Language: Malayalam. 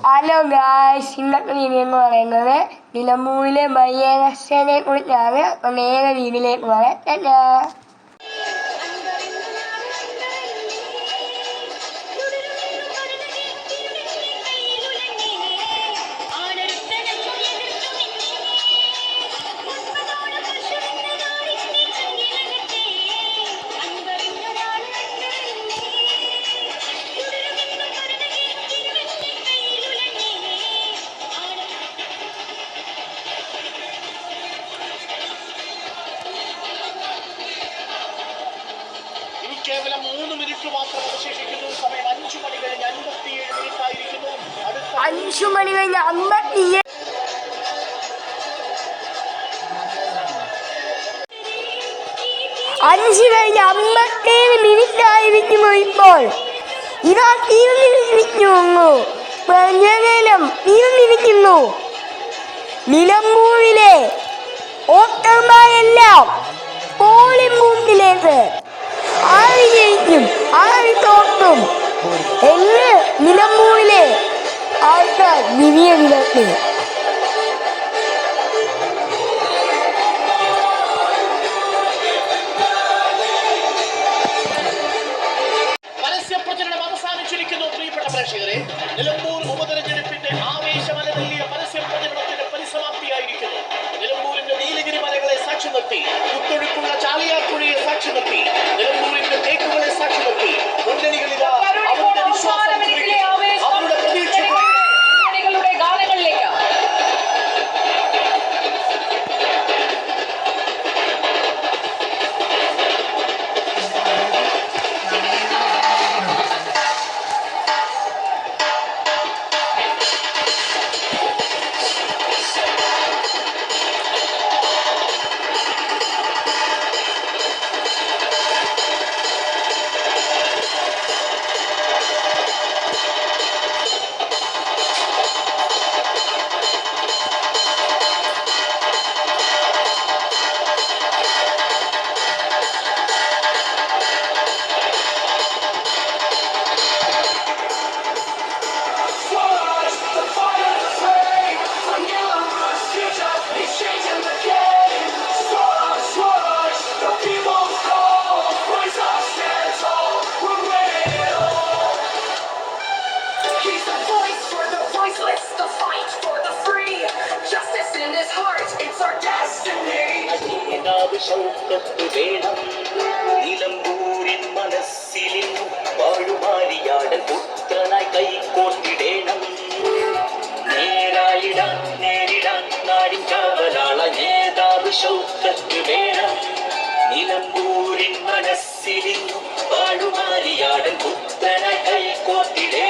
ഹലോ ഗായ്സ്, ഇന്നത്തെ വീഡിയോ എന്ന് പറയുന്നത് നിലമ്പൂരിലെ ബൈ-ഇലക്ഷനെ കുറിച്ചാണ്. അപ്പം നേരെ വീഡിയോയിലേക്ക് പറയാം. കേവലം 3 മിനിറ്റ് മാത്രം അവശേഷിക്കുന്നു. സമയം 5 മണി കഴിഞ്ഞ് 57 മിനിറ്റ് ആയിരിക്കുന്നു. 5 മണി കഴിഞ്ഞ് 57 മിനിറ്റ് ആയിരിക്കുന്നു. ഇപ്പോൾ ഇതാ തീർന്നിരിക്കുന്നു. നിലമ്പൂരിലെ വോട്ടർമാരെല്ലാം പോളിംഗ് ബൂത്തിലേക്ക് ആര് ജയിക്കും, ആര് തോക്കും എന്ന് നിലമ്പൂരിലെ ആൾക്കാർ വിധിയെഴുതി. പരസ്യപ്രചരണം അവസാനിച്ചിരിക്കുന്നു. പ്രിയപ്പെട്ട പ്രേക്ഷകരെ, നിലമ്പൂർ ഉപതെരഞ്ഞെടുപ്പിന്റെ ആവേശമലതല്ലിയ പരസ്യപ്രചരണത്തിന്റെ പരിസമാപ്തിയായിരിക്കുന്നു. നിലമ്പൂരിന്റെ നീലഗിരി മലകളെ സാക്ഷി നിർത്തി, കുത്തൊഴുക്കുള്ള ചാലിയാർപ്പുഴയെ സാക്ഷി നിർത്തി, നിലമ്പൂരിന്റെ തേക്കുകളെ സാക്ഷി നിർത്തി മുന്നണികളിലെ അവരുടെ വിശ്വാസം, അവരുടെ പ്രതീക്ഷകളുടെ ഗാനങ്ങളിലേക്ക് ഷൗക്കത്ത് വേണം. നിലമ്പൂരിൻ മനസ്സിലിന്നു വാഴുമാരിയാടൻ പുത്രനായി കൈകോർത്തിടേണം. നേരിടാൻ നാടിൻ കാവലാള നേതാവ് ഷൗക്കത്ത് വേണം. നിലമ്പൂരിൻ മനസ്സിലിന്നു വാഴുമാരിയാടൻ പുത്രനായി കൈകോർത്തിടേണം.